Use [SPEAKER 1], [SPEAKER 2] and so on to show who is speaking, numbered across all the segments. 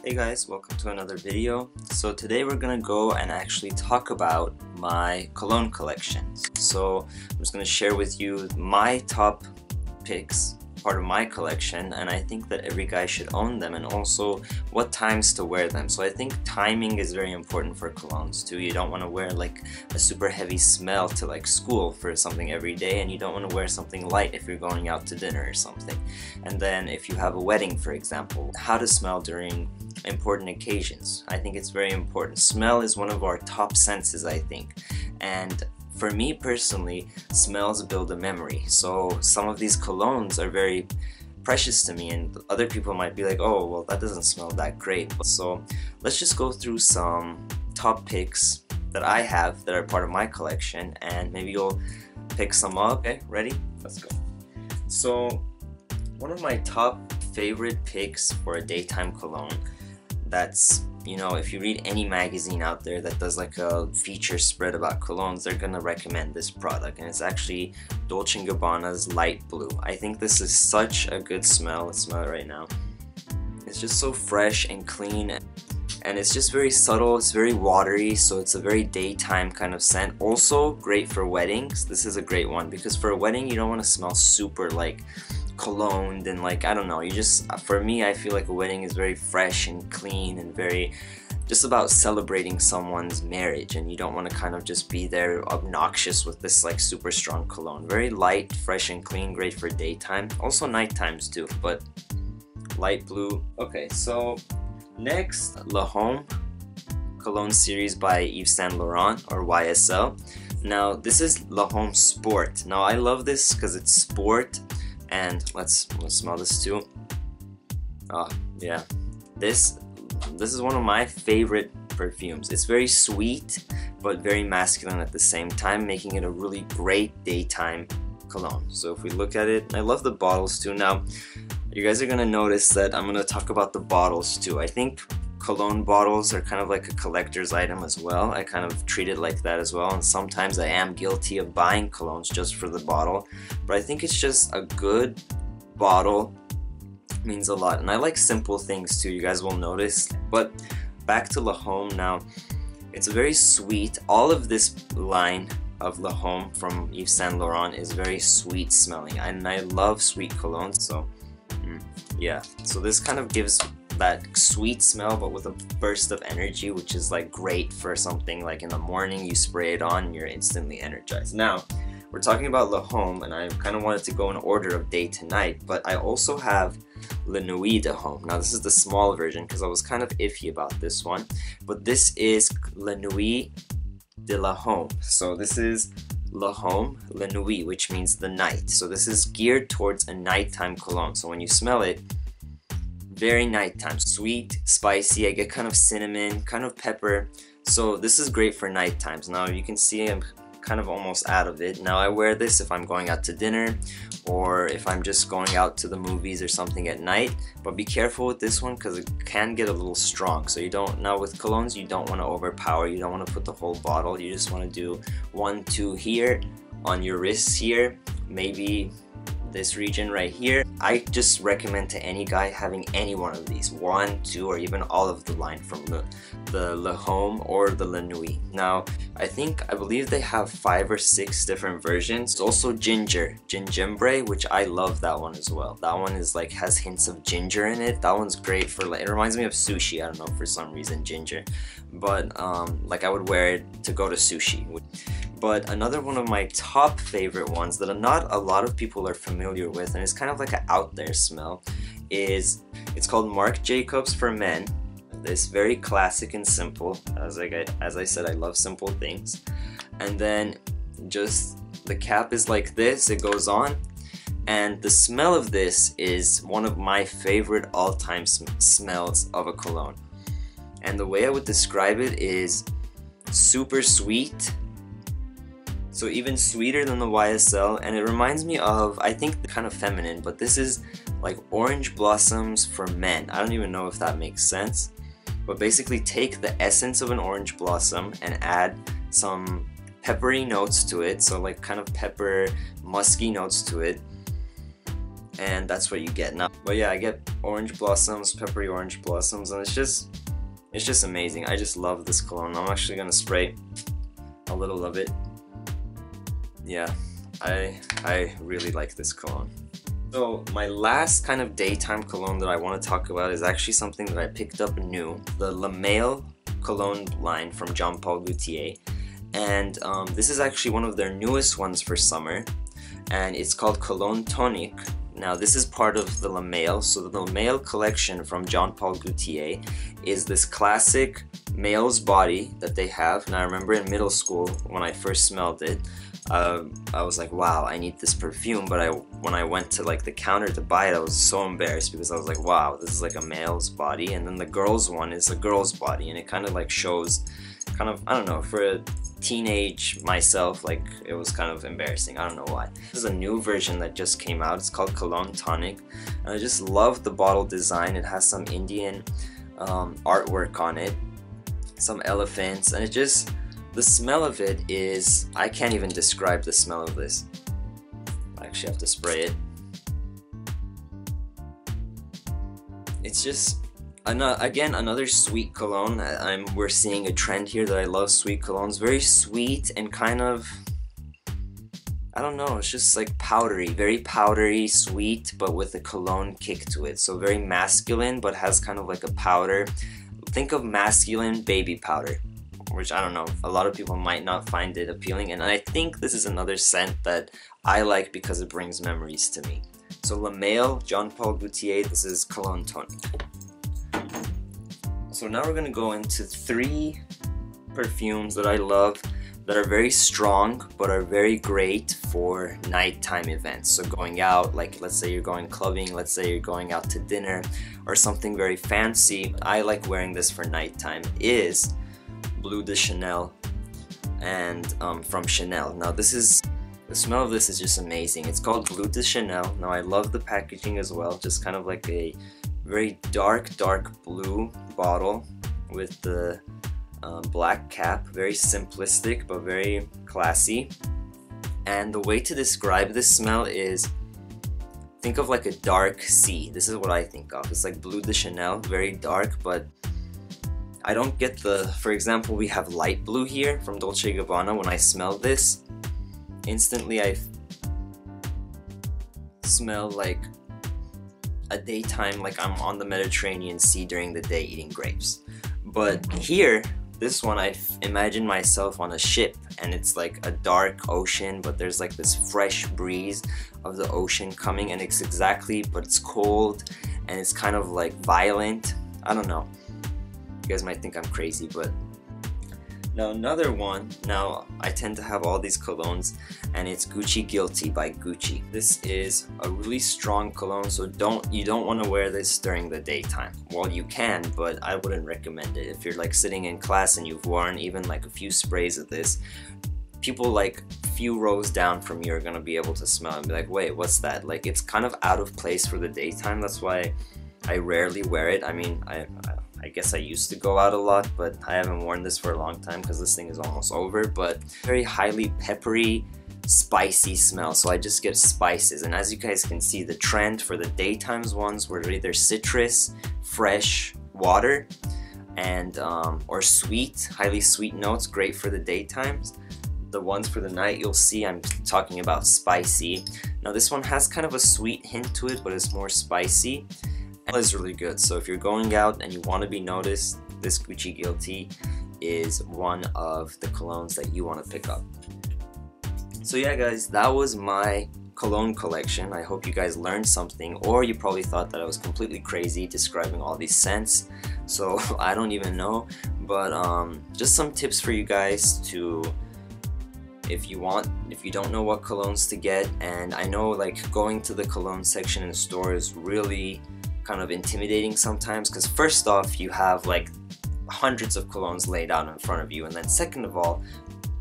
[SPEAKER 1] Hey guys, welcome to another video. So today we're gonna go and actually talk about my cologne collection. So I'm just gonna share with you my top picks, part of my collection, and I think that every guy should own them, and also what times to wear them. So I think timing is very important for colognes too. You don't want to wear like a super heavy smell to like school for something every day, and you don't want to wear something light if you're going out to dinner or something. And then if you have a wedding, for example, how to smell during important occasions. I think it's very important. Smell is one of our top senses, I think, and for me personally, smells build a memory. So some of these colognes are very precious to me, and other people might be like, oh well, that doesn't smell that great. So let's just go through some top picks that I have that are part of my collection, and maybe you'll pick some up. Okay, ready? Let's go. So one of my top favorite picks for a daytime cologne, that's, you know, if you read any magazine out there that does like a feature spread about colognes, they're gonna recommend this product, and it's actually Dolce & Gabbana's Light Blue. I think this is such a good smell. Let's smell it right now. It's just so fresh and clean, and it's just very subtle. It's very watery, so it's a very daytime kind of scent. Also great for weddings. This is a great one because for a wedding you don't want to smell super like cologne and like, I don't know, you just, for me, I feel like a wedding is very fresh and clean and very just about celebrating someone's marriage, and you don't want to kind of just be there obnoxious with this like super strong cologne. Very light, fresh and clean, great for daytime, also night times too, but Light Blue. Okay, so next, La Homme cologne series by Yves Saint Laurent, or YSL. Now this is La Homme Sport. Now I love this because it's sport. And let's smell this too. Oh yeah, this is one of my favorite perfumes. It's very sweet but very masculine at the same time, making it a really great daytime cologne. So if we look at it, I love the bottles too. Now you guys are gonna notice that I'm gonna talk about the bottles too. I think cologne bottles are kind of like a collector's item as well. I kind of treat it like that as well, and sometimes I am guilty of buying colognes just for the bottle, but I think it's just a good bottle means a lot, and I like simple things too, you guys will notice. But back to La Homme now, it's very sweet. All of this line of La Homme from Yves Saint Laurent is very sweet smelling, and I love sweet colognes, so yeah. So this kind of gives that sweet smell but with a burst of energy, which is like great for something like in the morning. You spray it on and you're instantly energized. Now we're talking about La Homme, and I kind of wanted to go in order of day to night, but I also have La Nuit de Homme. Now this is the small version because I was kind of iffy about this one, but this is La Nuit de La Homme. So this is La Homme La Nuit, which means the night. So this is geared towards a nighttime cologne. So when you smell it, very nighttime, sweet, spicy. I get kind of cinnamon, kind of pepper. So this is great for night times. Now you can see I'm kind of almost out of it. Now I wear this if I'm going out to dinner or if I'm just going out to the movies or something at night. But be careful with this one because it can get a little strong. So you don't, now with colognes, you don't want to overpower. You don't want to put the whole bottle. You just want to do 1, 2 here on your wrists here, maybe this region right here. I just recommend to any guy having any one of these, 1, 2, or even all of the line from the La Homme or the La Nuit. Now I believe they have 5 or 6 different versions. Also Gingimbre, which I love that one as well. That one is like has hints of ginger in it. That one's great for like, it reminds me of sushi. I don't know, for some reason, ginger, but like I would wear it to go to sushi. But another one of my top favorite ones that not a lot of people are familiar with, and it's kind of like an out there smell, it's called Marc Jacobs for Men. It's very classic and simple. As I said, I love simple things. And then just the cap is like this, it goes on, and the smell of this is one of my favorite all-time smells of a cologne. And the way I would describe it is super sweet. So even sweeter than the YSL, and it reminds me of, I think, kind of feminine, but this is like orange blossoms for men. I don't even know if that makes sense, but basically take the essence of an orange blossom and add some peppery notes to it, so like kind of pepper, musky notes to it, and that's what you get now. But yeah, I get orange blossoms, peppery orange blossoms, and it's just amazing. I just love this cologne. I'm actually gonna spray a little of it. Yeah, I really like this cologne. So my last kind of daytime cologne that I want to talk about is actually something that I picked up new, the Le Male cologne line from Jean Paul Gaultier, and this is actually one of their newest ones for summer, and it's called Cologne Tonic. Now this is part of the Le Male, so the Le Male collection from Jean Paul Gaultier is this classic male's body that they have. And I remember in middle school when I first smelled it, I was like, wow, I need this perfume, but when I went to like the counter to buy it, I was so embarrassed because I was like, wow, this is like a male's body, and then the girl's one is a girl's body, and it kind of like shows kind of, I don't know, for a teenage myself, like it was kind of embarrassing. I don't know why. This is a new version that just came out. It's called Cologne Tonic, and I just love the bottle design. It has some Indian artwork on it, some elephants, and it just, the smell of it is, I can't even describe the smell of this. I actually have to spray it. It's just, again, another sweet cologne. We're seeing a trend here that I love sweet colognes. Very sweet and kind of, I don't know, it's just like powdery, very powdery, sweet, but with a cologne kick to it. So very masculine, but has kind of like a powder. Think of masculine baby powder, which I don't know, a lot of people might not find it appealing, and I think this is another scent that I like because it brings memories to me. So Le Male, Jean Paul Gaultier, this is Cologne Tonic. So now we're going to go into 3 perfumes that I love that are very strong but are very great for nighttime events. So going out, like let's say you're going clubbing, let's say you're going out to dinner or something very fancy. I like wearing this for nighttime, is Bleu de Chanel, and from Chanel. Now this is, the smell of this is just amazing. It's called Bleu de Chanel. Now I love the packaging as well, just kind of like a very dark blue bottle with the black cap, very simplistic but very classy. And the way to describe this smell is, think of like a dark sea. This is what I think of. It's like Bleu de Chanel, very dark, but I don't get the, for example, we have light blue here from Dolce & Gabbana. When I smell this, instantly I smell like a daytime, like I'm on the Mediterranean Sea during the day eating grapes. But here, this one, I imagine myself on a ship, and it's like a dark ocean, but there's like this fresh breeze of the ocean coming, and it's exactly, but it's cold, and it's kind of like violent. I don't know. You guys might think I'm crazy, but now another one. Now I tend to have all these colognes, and it's Gucci Guilty by Gucci. This is a really strong cologne, so you don't want to wear this during the daytime. Well, you can, but I wouldn't recommend it. If you're like sitting in class and you've worn even like a few sprays of this, people like few rows down from you are gonna be able to smell and be like, wait, what's that? Like, it's kind of out of place for the daytime. That's why I rarely wear it. I mean, I guess I used to go out a lot, but I haven't worn this for a long time because this thing is almost over. But very highly peppery, spicy smell, so I just get spices. And as you guys can see, the trend for the daytimes ones were either citrus, fresh water, and or sweet, highly sweet notes, great for the daytimes. The ones for the night, you'll see I'm talking about spicy. Now this one has kind of a sweet hint to it, but it's more spicy. And it's really good. So if you're going out and you want to be noticed, this Gucci Guilty is one of the colognes that you want to pick up. So yeah guys, that was my cologne collection. I hope you guys learned something, or you probably thought that I was completely crazy describing all these scents. So I don't even know, but just some tips for you guys to, if you don't know what colognes to get. And I know like going to the cologne section in the store is really kind of intimidating sometimes, because first off, you have like hundreds of colognes laid out in front of you, and then second of all,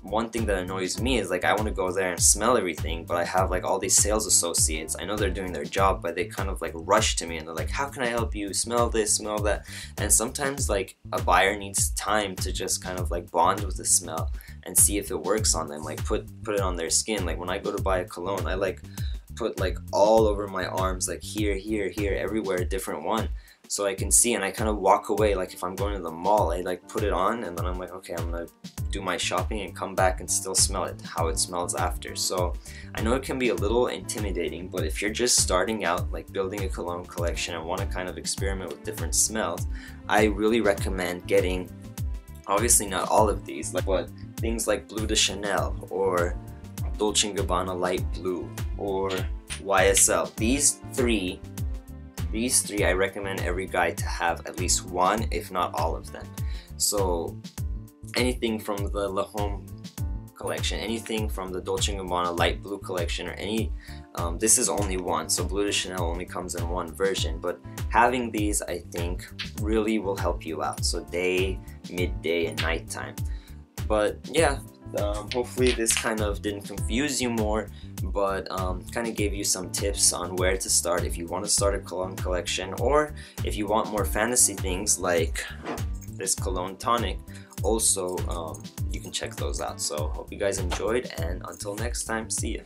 [SPEAKER 1] one thing that annoys me is like I want to go there and smell everything, but I have like all these sales associates. I know they're doing their job, but they kind of like rush to me and they're like, how can I help you? Smell this, smell that. And sometimes like a buyer needs time to just kind of like bond with the smell and see if it works on them, like put it on their skin. Like when I go to buy a cologne, I like put like all over my arms, like here, here, here, everywhere, a different one, so I can see, and I kind of walk away. Like if I'm going to the mall, I like put it on and then I'm like, okay, I'm gonna do my shopping and come back and still smell it, how it smells after. So I know it can be a little intimidating, but if you're just starting out, like building a cologne collection and want to kind of experiment with different smells, I really recommend getting, obviously not all of these, like what things like Bleu de Chanel or Dolce & Gabbana Light Blue or YSL. These three I recommend every guy to have at least one, if not all of them. So anything from the La Home collection, anything from the Dolce & Gabbana Light Blue collection, or any, this is only one, so Bleu de Chanel only comes in one version, but having these I think really will help you out, so day, midday, and nighttime. But yeah, hopefully this kind of didn't confuse you more, but kind of gave you some tips on where to start if you want to start a cologne collection, or if you want more fancy things like this cologne tonic. Also, you can check those out. So hope you guys enjoyed, and until next time, see ya.